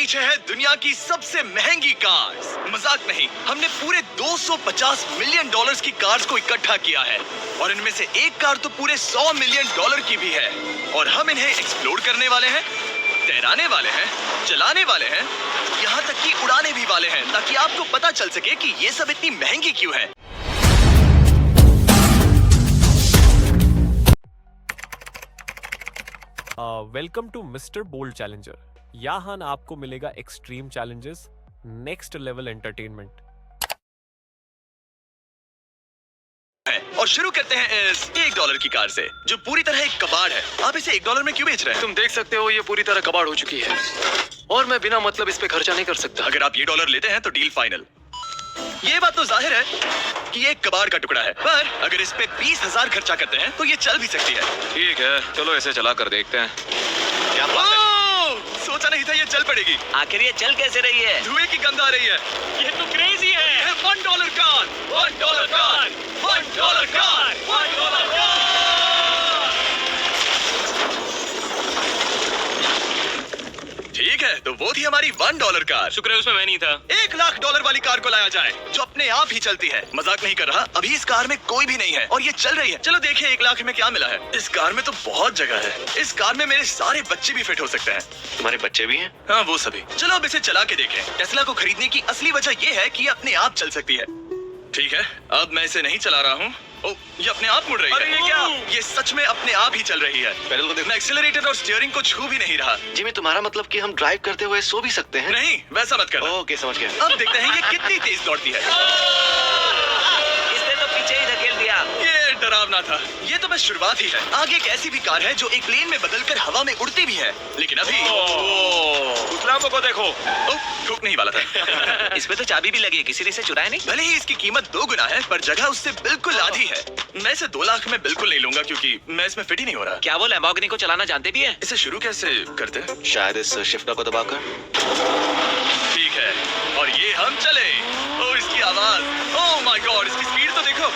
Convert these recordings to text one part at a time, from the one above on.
पीछे है दुनिया की सबसे महंगी कार्स। मजाक नहीं, हमने पूरे 250 मिलियन डॉलर्स की कार्स को इकट्ठा किया है और इनमें से एक कार तो पूरे 100 मिलियन डॉलर की भी है। और हम इन्हें एक्सप्लोर करने वाले हैं, तैराने वाले हैं, चलाने वाले हैं, यहाँ तक कि उड़ाने भी वाले हैं, ताकि आपको पता चल सके कि ये सब इतनी महंगी क्यों है। Welcome to Mister bold challenger. यहाँ आपको मिलेगा extreme challenges, next level entertainment. और शुरू करते हैं इस $1 की कार से, जो पूरी तरह एक कबाड़ है। आप इसे $1 में क्यों बेच रहे हैं? तुम देख सकते हो ये पूरी तरह कबाड़ हो चुकी है और मैं बिना मतलब इस पे खर्चा नहीं कर सकता। अगर आप ये $1 लेते हैं तो डील फाइनल। ये बात तो जाहिर है कि ये एक कबाड़ का टुकड़ा है, पर अगर इस पे 20,000 खर्चा करते हैं तो ये चल भी सकती है। ठीक है, चलो इसे चला कर देखते हैं। क्या बात है? सोचा नहीं था ये चल पड़ेगी। आखिर ये चल कैसे रही है? धुएं की गंध आ रही है। ये तो क्रेजी है। ये है $1 कार, $1 कार, $1 कार, $1 कार। ठीक है, तो वो थी हमारी $1 कार। शुक्र है उसमें मैं नहीं था। $1 लाख वाली कार को लाया जाए, जो अपने आप ही चलती है। मजाक नहीं कर रहा, अभी इस कार में कोई भी नहीं है और ये चल रही है। चलो देखें 1 लाख में क्या मिला है। इस कार में तो बहुत जगह है। इस कार में मेरे सारे बच्चे भी फिट हो सकते हैं। तुम्हारे बच्चे भी हैं? हाँ, वो सभी। चलो अब इसे चला के देखें। टेस्ला को खरीदने की असली वजह ये है कि ये अपने आप चल सकती है। ठीक है, अब मैं इसे नहीं चला रहा हूँ। ओ, ये अपने आप मुड़ रही है। अरे ये क्या? ये सच में अपने आप ही चल रही है। पहले तो देखो। मैं एक्सीलरेटर और स्टीयरिंग को छू भी नहीं रहा। जिमी, तुम्हारा मतलब कि हम ड्राइव करते हुए सो भी सकते हैं? नहीं, वैसा मत करना। ओके, समझ गया। अब देखते हैं ये कितनी तेज दौड़ती है। इसने तो पीछे ही धकेल दिया। ये डरावना था। ये तो बस शुरुआत ही है। आगे एक ऐसी भी कार है जो एक प्लेन में बदलकर हवा में उड़ती भी है, लेकिन अभी उस लाम्बो को देखो। ठोकने ही वाला था। इसमें तो चाबी भी लगी है, किसी ने इसे चुराया नहीं। भले ही इसकी कीमत 2 गुना है, पर जगह उससे बिल्कुल आधी है। मैं इसे 2 लाख में बिल्कुल नहीं लूंगा, क्योंकि मैं इसमें फिट ही नहीं हो रहा। क्या वो लैम्बोर्गिनी को चलाना जानते भी है? इसे शुरू कैसे करते हैं? शायद इस शिफ्टर को दबाकर। ठीक है, और ये हम चले। ओ, इसकी आवाज, ओह माय गॉड, इसकी स्पीड तो देखो।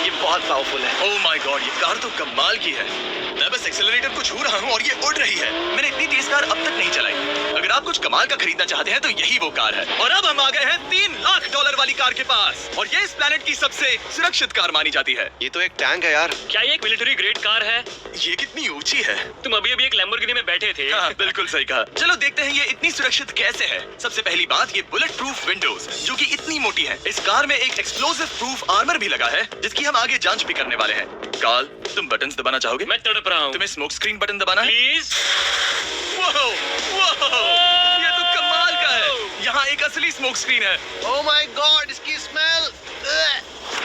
ये बहुत पावरफुल है। ओह माय गॉड, ये कार तो कमाल की है। मैं बस एक्सेलरेटर को छू रहा हूँ और ये उड़ रही है। मैंने इतनी तेज कार अब तक नहीं चलाई। अगर आप कुछ कमाल का खरीदना चाहते हैं तो यही वो कार है। और अब हम आ गए हैं $3 लाख वाली कार के पास, और ये इस प्लेनेट की सबसे सुरक्षित कार मानी जाती है। ये तो एक टैंक है यार। क्या ये एक मिलिट्री ग्रेड कार है? ये कितनी ऊंची है। तुम अभी अभी एक लैम्बोर्गिनी में बैठे थे। हाँ, बिल्कुल सही कहा। चलो देखते हैं ये इतनी सुरक्षित कैसे है। सबसे पहली बात, ये बुलेट प्रूफ विंडोज, जो कि इतनी मोटी है। इस कार में एक एक्सप्लोसिव प्रूफ आर्मर भी लगा है, जिसकी हम आगे जांच भी करने वाले हैं। कार्ल, तुम बटन्स दबाना चाहोगे? मैं तड़प रहा हूँ। तुम्हें स्मोक स्क्रीन बटन दबाना है? प्लीज। वाओ, वाओ, ये तो कमाल का है। यहाँ एक असली स्मोक स्क्रीन है। ओह माय गॉड, इसकी स्मेल।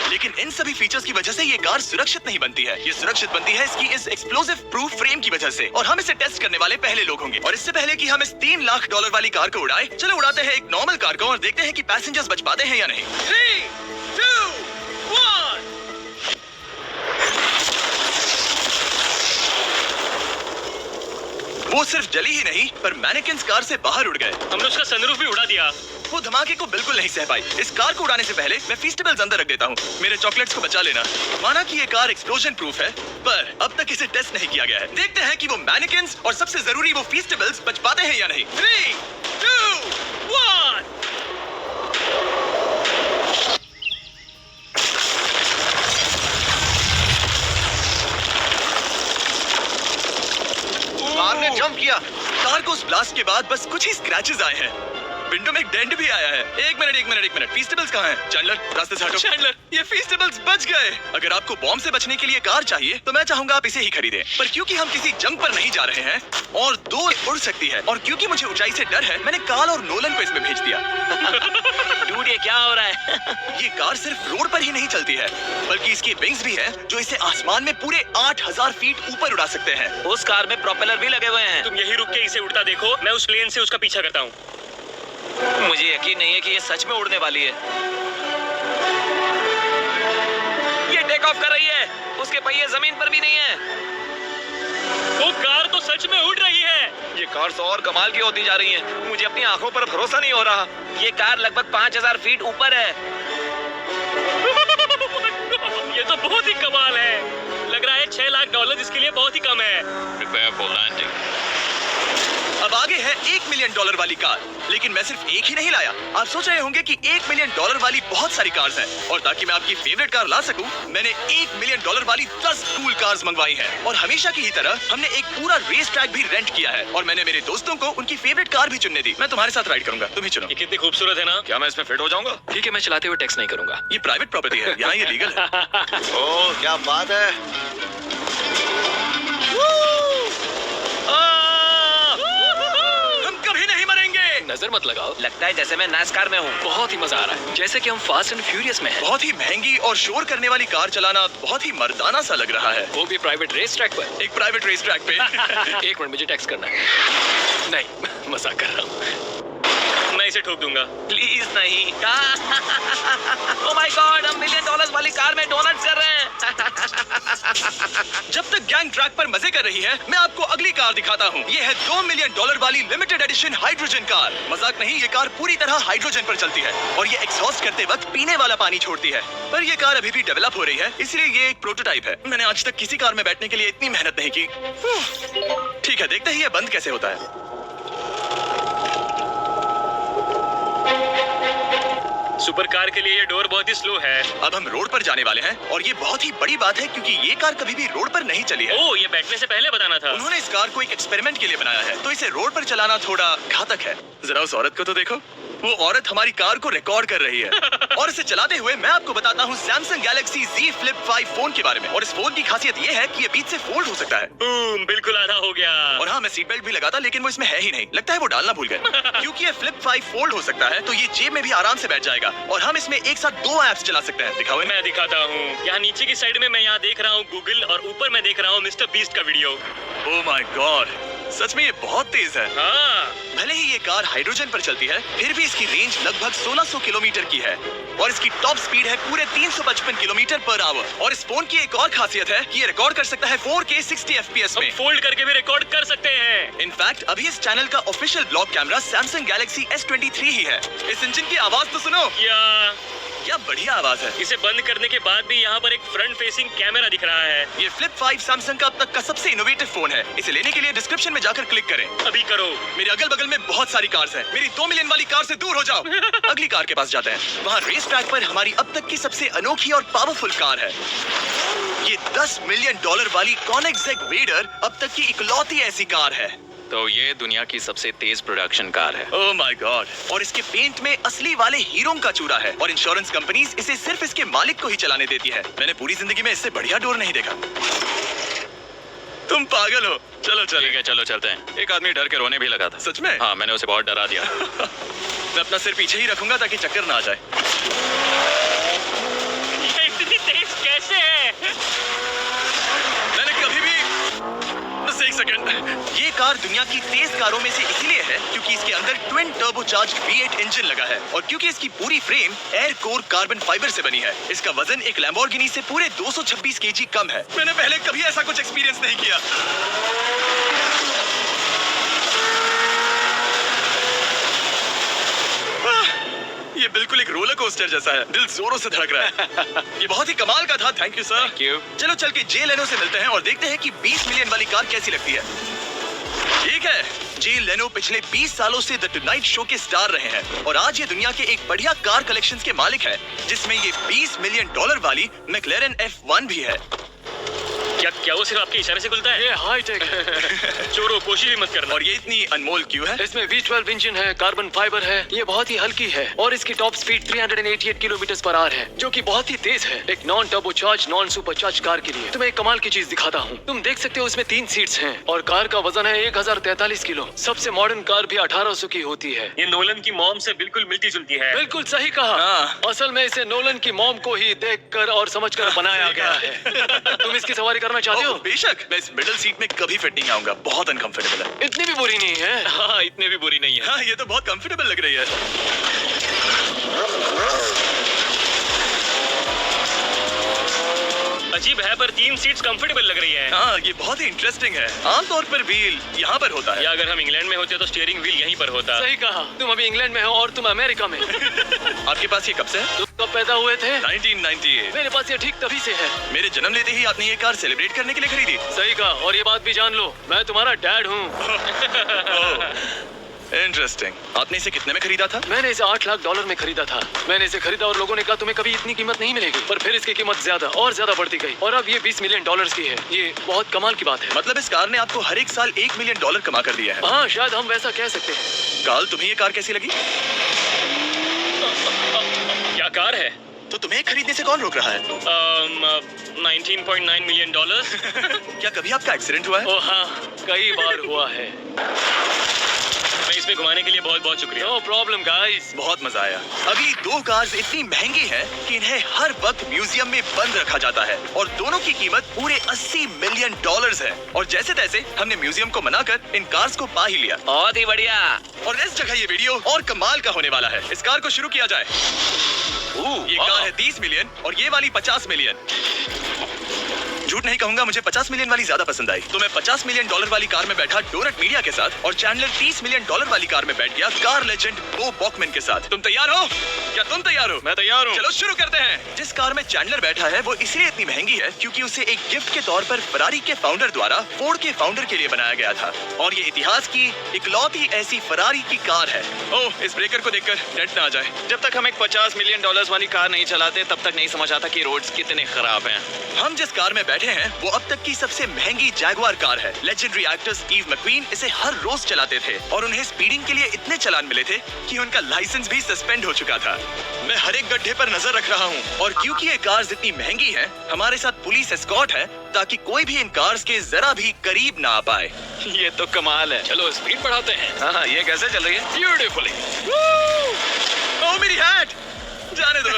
लेकिन इन सभी फीचर्स की वजह से ये कार सुरक्षित नहीं बनती है। ये सुरक्षित बनती है इसकी इस एक्सप्लोसिव प्रूफ फ्रेम की वजह से, और हम इसे टेस्ट करने वाले पहले लोग होंगे। और इससे पहले कि हम इस $3 लाख वाली कार को उड़ाएं, चलो उड़ाते हैं एक नॉर्मल कार को और देखते हैं कि पैसेंजर्स बच पाते हैं या नहीं। 3, 2, 1। वो सिर्फ जली ही नहीं, पर मैनेकिन्स कार से बाहर उड़ गए। हमने उसका सनरूफ भी उड़ा दिया। वो धमाके को बिल्कुल नहीं सह पाई। इस कार को उड़ाने से पहले मैं फीस्टेबल्स अंदर रख देता हूँ। मेरे चॉकलेट्स को बचा लेना। माना कि ये कार एक्सप्लोजन प्रूफ है, पर अब तक इसे टेस्ट नहीं किया गया है। देखते हैं कि वो मैनेकिन्स और सबसे जरूरी वो फीस्टेबल्स बच पाते हैं या नहीं। 3, 2, 1। कार ने जंप किया। कार को उस ब्लास्ट के बाद बस कुछ ही स्क्रैचेस आए हैं। विंडो में एक डेंट भी आया है। एक मिनट, फीस्टेबल्स कहाँ हैं? चैंडलर, रास्ते से हटो। चैंडलर, ये फीस्टेबल्स बच गए। अगर आपको बॉम्ब से बचने के लिए कार चाहिए, तो मैं चाहूंगा आप इसे ही खरीदें। पर क्योंकि हम किसी जंग पर नहीं जा रहे हैं और 2 उड़ सकती है, और क्योंकि मुझे ऊंचाई से डर है, मैंने कार्ल और नोलन को इसमें भेज दिया। डूड, ये क्या हो रहा है? ये कार सिर्फ रोड पर ही नहीं चलती है, बल्कि इसकी विंग्स भी है, जो इसे आसमान में पूरे 8000 फीट ऊपर उड़ा सकते हैं। उस कार में प्रोपेलर भी लगे हुए हैं। तुम यही रुक के इसे उड़ता देखो, मैं उस प्लेन से उसका पीछा करता हूँ। मुझे यकीन नहीं है कि ये सच में उड़ने वाली है। ये टेक ऑफ कर रही है। उसके पहिए जमीन पर भी नहीं है। वो कार तो सच में उड़ रही है। ये कार तो और कमाल की होती जा रही है। मुझे अपनी आंखों पर भरोसा नहीं हो रहा। ये कार लगभग 5000 फीट ऊपर है। ये तो बहुत ही कमाल है। लग रहा है $6 लाख इसके लिए बहुत ही कम है। Prepare for landing. अब आगे है $1 मिलियन वाली कार, लेकिन मैं सिर्फ एक ही नहीं लाया। आप सोच रहे होंगे कि $1 मिलियन वाली बहुत सारी कार्स हैं, और ताकि मैं आपकी फेवरेट कार ला सकूं, मैंने $1 मिलियन वाली 10 कूल कार्स मंगवाई हैं। और हमेशा की ही तरह हमने एक पूरा रेस ट्रैक भी रेंट किया है, और मैंने मेरे दोस्तों को उनकी फेवरेट कार भी चुनने दी। मैं तुम्हारे साथ राइड करूंगा, तुम ही चुनो। ये कितनी खूबसूरत है ना। क्या मैं इसमें फिट हो जाऊंगा? ठीक है, मैं चलाते हुए टैक्स नहीं करूंगा। ये प्राइवेट प्रॉपर्टी है, यहाँ ये लीगल है। ओह क्या बात है। हम कभी नहीं मरेंगे। नजर मत लगाओ, लगता है जैसे मैं नास्कार में हूँ। बहुत ही मजा आ रहा है, जैसे कि हम फास्ट एंड फ्यूरियस में हैं। बहुत ही महंगी और शोर करने वाली कार चलाना बहुत ही मर्दाना सा लग रहा है। वो भी प्राइवेट रेस ट्रैक पर। एक प्राइवेट रेस ट्रैक पे। एक मिनट, मुझे टैक्स करना है। नहीं, मजाक कर रहा हूँ। मैं इसे ठोक दूंगा। प्लीज नहीं। ओह माय गॉड, हम $1 मिलियन वाली कार में डोनट्स कर रहे हैं। जब तक गैंग ट्रैक पर मजे कर रही है, मैं आपको अगली कार दिखाता हूँ। ये है $2 मिलियन वाली लिमिटेड एडिशन हाइड्रोजन कार। मजाक नहीं, ये कार पूरी तरह हाइड्रोजन पर चलती है, और ये एग्जॉस्ट करते वक्त पीने वाला पानी छोड़ती है। पर ये कार अभी भी डेवलप हो रही है, इसलिए ये एक प्रोटोटाइप है। मैंने आज तक किसी कार में बैठने के लिए इतनी मेहनत नहीं की। ठीक है, देखते ही ये बंद कैसे होता है। सुपर कार के लिए ये डोर बहुत ही स्लो है। अब हम रोड पर जाने वाले हैं, और ये बहुत ही बड़ी बात है क्योंकि ये कार कभी भी रोड पर नहीं चली है। ओह, ये बैठने से पहले बताना था। उन्होंने इस कार को एक एक्सपेरिमेंट के लिए बनाया है, तो इसे रोड पर चलाना थोड़ा घातक है। जरा उस औरत को तो देखो, वो औरत हमारी कार को रिकॉर्ड कर रही है। और इसे चलाते हुए मैं आपको बताता हूँ Samsung Galaxy Z Flip 5 phone के बारे में। और इस फोन की खासियत ये है कि ये बीच से फोल्ड हो सकता है। बिल्कुल आधा हो गया। और हाँ, मैं सीट बेल्ट भी लगा था, लेकिन वो इसमें है ही नहीं। लगता है वो डालना भूल गए। क्योंकि ये Flip 5 फोल्ड हो सकता है, तो ये जेब में भी आराम से बैठ जाएगा, और हम इसमें एक साथ 2 ऐप्स चला सकते हैं। दिखाओ इन्हें। मैं दिखाता हूँ। यहाँ नीचे की साइड में मैं यहाँ देख रहा हूँ गूगल, और ऊपर मैं देख रहा हूँ मिस्टर बीस्ट का वीडियो। ओह माय गॉड, सच में ये बहुत तेज है। हाँ, भले ही ये कार हाइड्रोजन पर चलती है, फिर भी इसकी रेंज लगभग 1600 किलोमीटर की है, और इसकी टॉप स्पीड है पूरे 355 किलोमीटर पर आवर। और इस फोन की एक और खासियत है कि ये रिकॉर्ड कर सकता है 4K 60 FPS में। हम फोल्ड करके भी रिकॉर्ड कर सकते हैं। इनफैक्ट अभी इस चैनल का official blog camera Samsung Galaxy S23 ही है। इस इंजन की आवाज तो सुनो, क्या बढ़िया आवाज है। इसे बंद करने के बाद भी यहाँ पर एक फ्रंट फेसिंग कैमरा दिख रहा है। ये Flip 5 Samsung का अब तक का सबसे इनोवेटिव फोन है। इसे लेने के लिए डिस्क्रिप्शन में जाकर क्लिक करें। अभी करो। मेरे अगल बगल में बहुत सारी कार्स हैं। मेरी 2 मिलियन वाली कार से दूर हो जाओ। अगली कार के पास जाते हैं। वहाँ रेस ट्रैक पर हमारी अब तक की सबसे अनोखी और पावरफुल कार है। ये $10 मिलियन वाली Koenigsegg Raider अब तक की इकलौती ऐसी कार है। तो ये दुनिया की सबसे तेज प्रोडक्शन कार है। ओह माय गॉड, और इसके पेंट में असली वाले हीरो का चूरा है, और इंश्योरेंस कंपनीज इसे सिर्फ इसके मालिक को ही चलाने देती है। मैंने पूरी जिंदगी में इससे बढ़िया डोर नहीं देखा। तुम पागल हो। चलो चलो। ठीक है, चलो चलते हैं। एक आदमी डर के रोने भी लगा था। सच में? हाँ, मैंने उसे बहुत डरा दिया। मैं अपना सिर पीछे ही रखूंगा ताकि चक्कर ना आ जाए। ये इतनी तेज कैसे है? मैंने कभी भी बस एक सेकंड। ये कार दुनिया की तेज कारों में से इसलिए है क्योंकि इसके अंदर ट्विन टर्बोचार्ज्ड V8 इंजन लगा है, और क्योंकि इसकी पूरी frame air core carbon fibre से बनी है। इसका वजन एक लैम्बोर्गिनी से पूरे 226 kg कम है। मैंने पहले कभी ऐसा कुछ एक्सपीरियंस नहीं किया। ये बिल्कुल एक रोलर कोस्टर जैसा है। दिल जोरों से धड़क रहा है। ये बहुत ही कमाल का था। Thank you sir. चलो चल के जे लेनो से मिलते हैं और देखते हैं कि 20 मिलियन वाली कार कैसी लगती है। ठीक है, जे लेनो पिछले 20 सालों से द टुनाइट शो के स्टार रहे हैं, और आज ये दुनिया के एक बढ़िया कार कलेक्शंस के मालिक है, जिसमें ये $20 मिलियन वाली मैक्लेरन F1 भी है। क्या वो सिर्फ आपके इशारे से खुलता है? ये हाई टेक है। चोरों, कोशिश भी मत करना। और ये इतनी अनमोल क्यों है? इसमें V12 इंजन है, कार्बन फाइबर है, ये बहुत ही हल्की है, और इसकी top speed 388 kilometre per hour है, जो कि बहुत ही तेज है एक non turbocharge non supercharge car के लिए। तुम्हें एक कमाल की चीज दिखाता हूँ। तुम देख सकते हो इसमें 3 सीट्स हैं, और कार का वजन है 1043 किलो। सबसे मॉडर्न कार भी 1800 की होती है। ये नोलन की मॉम से बिल्कुल मिलती जुलती है। बिल्कुल सही कहा। हाँ। असल में इसे नोलन की मॉम को ही देखकर और समझकर बनाया गया है। तुम इसकी सवारी करना चाहते हो? बेशक। मैं इस मिडिल सीट में कभी फिट नहीं आऊंगा। बहुत अनकंफर्टेबल है। इतनी भी बुरी नहीं है। हाँ, इतने भी बुरी नहीं है। हाँ, ये तो बहुत कंफर्टेबल लग रही है। अजीब है पर 3 सीट्स कंफर्टेबल लग रही है। हाँ, ये बहुत ही इंटरेस्टिंग है। आमतौर पर व्हील यहाँ पर होता है। या अगर हम इंग्लैंड में होते तो स्टीयरिंग व्हील यहीं पर होता। सही कहा, तुम अभी इंग्लैंड में हो और तुम अमेरिका में। आपके पास ये कब से है? तुम कब पैदा हुए थे? 1998। मेरे पास ये ठीक तभी से है। मेरे जन्म लेते ही आपने ये कार सेलिब्रेट करने के लिए खरीदी। सही कहा, और ये बात भी जान लो, मैं तुम्हारा डैड हूँ। इंटरेस्टिंग। आपने इसे कितने में खरीदा था? मैंने इसे $8 लाख में खरीदा था। मैंने इसे खरीदा और लोगों ने कहा तुम्हें कभी इतनी कीमत नहीं मिलेगी, पर फिर इसकी कीमत ज्यादा और ज्यादा बढ़ती गई और अब ये $20 मिलियन की है। ये बहुत कमाल की बात है। मतलब इस कार ने आपको हर एक साल $1 मिलियन कमा कर दिया है। हाँ, शायद हम वैसा कह सकते हैं। काल, तुम्हें ये कार कैसी लगी? क्या कार है? तो तुम्हें खरीदने से कौन रोक रहा है? 19.9 मिलियन डॉलर्स। क्या कभी आपका एक्सीडेंट हुआ है? ओ हाँ, कई बार हुआ है। मैं इसमें घुमाने के लिए बहुत बहुत शुक्रिया। No problem guys. बहुत मजा आया। अगली 2 कार्स इतनी महंगी हैं कि इन्हें हर वक्त म्यूजियम में बंद रखा जाता है और दोनों की कीमत पूरे $80 मिलियन है। और जैसे तैसे हमने म्यूजियम को मनाकर इन कार्स को पा ही लिया। बहुत ही बढ़िया। और इस जगह ये वीडियो और कमाल का होने वाला है। इस कार को शुरू किया जाए। ये कार है 30 मिलियन और ये वाली 50 मिलियन। झूठ नहीं कहूंगा, मुझे 50 मिलियन वाली ज्यादा पसंद आई। तो मैं $50 मिलियन वाली कार में बैठा डोनट मीडिया के साथ और चैंडलर $30 मिलियन वाली कार में बैठ गया कार लेजेंड बो बॉकमैन के साथ। तुम तैयार हो? क्या तुम तैयार हो? मैं तैयार हूँ। चलो शुरू करते हैं। जिस कार में चैंडलर बैठा है वो इसलिए इतनी महंगी है क्योंकि उसे एक गिफ्ट के तौर पर फरारी के फाउंडर द्वारा फोर्ड के फाउंडर के लिए बनाया गया था और ये इतिहास की इकलौती ऐसी फरारी की कार है। ओह, इस ब्रेकर को देखकर डेंट ना आ जाए। जब तक हम एक $50 मिलियन वाली कार नहीं चलाते तब तक नहीं समझ आता कि रोड्स कितने खराब हैं। हम जिस कार में बैठे हैं वो अब तक की सबसे महंगी जैगवार कार है। लेजेंडरी एक्टर स्टीव मैक्वीन इसे हर रोज चलाते थे और उन्हें स्पीडिंग के लिए इतने चालान मिले थे कि उनका लाइसेंस भी सस्पेंड हो चुका था। मैं हर एक गड्ढे पर नजर रख रहा हूँ और क्योंकि ये कार्स इतनी महंगी हैं, हमारे साथ पुलिस एस्कॉर्ट है ताकि कोई भी इन कार्स के जरा भी करीब ना आ पाए। ये तो कमाल है। चलो स्पीड बढ़ाते हैं। हाँ, ये कैसे चल रही है? ब्यूटीफुली। ओह, मेरी हैट! जाने दो।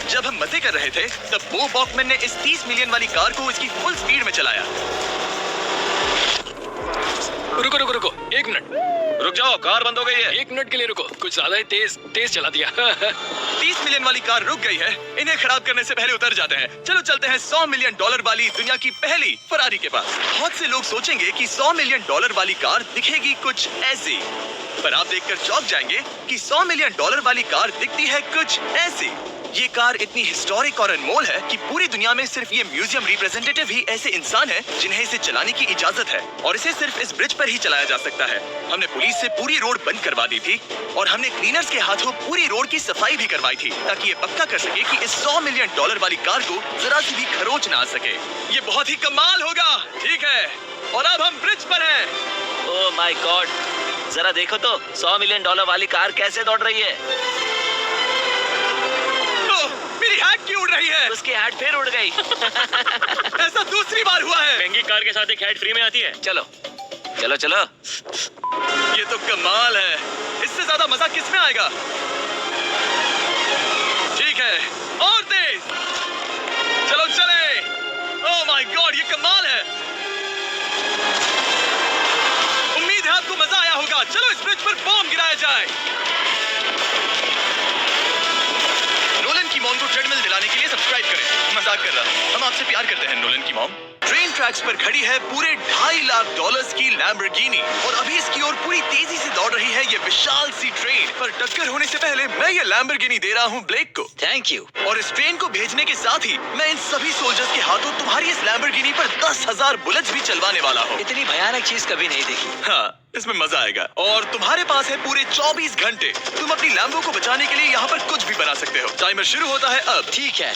जब हम मजे कर रहे थे तब बो बॉकमैन ने इस 30 मिलियन वाली कार को इसकी फुल स्पीड में चलाया। रुको रुको रुको, 1 मिनट। रुक जाओ, कार बंद हो गई है। 1 मिनट के लिए रुको, कुछ ज्यादा ही तेज चला दिया। 30 मिलियन वाली कार रुक गई है। इन्हें खराब करने से पहले उतर जाते हैं। चलो चलते हैं $100 मिलियन वाली दुनिया की पहली फरारी के पास। बहुत से लोग सोचेंगे कि $100 मिलियन वाली कार दिखेगी कुछ ऐसी, पर आप देखकर चौंक जाएंगे कि $100 मिलियन वाली कार दिखती है कुछ ऐसी। ये कार इतनी हिस्टोरिक और अनमोल है कि पूरी दुनिया में सिर्फ ये म्यूजियम रिप्रेजेंटेटिव ही ऐसे इंसान हैं जिन्हें इसे चलाने की इजाजत है और इसे सिर्फ इस ब्रिज पर ही चलाया जा सकता है। हमने पुलिस से पूरी रोड बंद करवा दी थी और हमने क्लीनर्स के हाथों पूरी रोड की सफाई भी करवाई थी ताकि ये पक्का कर सके कि इस $100 मिलियन वाली कार को जरा सी भी खरोच ना आ सके। ये बहुत ही कमाल होगा, ठीक है? और अब हम ब्रिज पर हैं। ओह माय गॉड, जरा देखो तो $100 मिलियन वाली कार कैसे दौड़ रही है। मेरी हैट क्यों उड़ रही है? उसकी हैट फिर उड़ गई। ऐसा दूसरी बार हुआ है। महंगी कार के साथ एक हैट फ्री में आती है। चलो चलो चलो। ये तो कमाल है। इससे ज्यादा मजा किस में आएगा? ठीक है, और तेज। चलो चले। ओह माय गॉड, ये कमाल है। उम्मीद है आपको मजा आया होगा। चलो इस ब्रिज पर बॉम्ब गिराया जाए। नोलन की मॉम को ट्रेडमिल दिलाने के लिए सब्सक्राइब करें। मजाक कर रहा हूँ, हम आपसे प्यार करते हैं नोलन की मॉम। ट्रेन ट्रैक्स पर खड़ी है पूरे $2.5 लाख की लैम्बोर्गिनी और अभी इसकी ओर पूरी तेजी से दौड़ रही है ये विशाल सी ट्रेन। पर टक्कर होने से पहले मैं ये लैम्बोर्गिनी दे रहा हूँ ब्लेक को। Thank you. और इस ट्रेन को भेजने के साथ ही मैं इन सभी सोल्जर्स के हाथों तुम्हारी इस लैम्बोर्गिनी पर 10,000 बुलेट्स भी चलवाने वाला हूँ। इतनी भयानक चीज कभी नहीं देखी। हाँ, इसमें मजा आएगा। और तुम्हारे पास है पूरे 24 घंटे। तुम अपनी लैम्बो को बचाने के लिए यहाँ पर कुछ भी बना सकते हो। टाइमर शुरू होता है अब। ठीक है।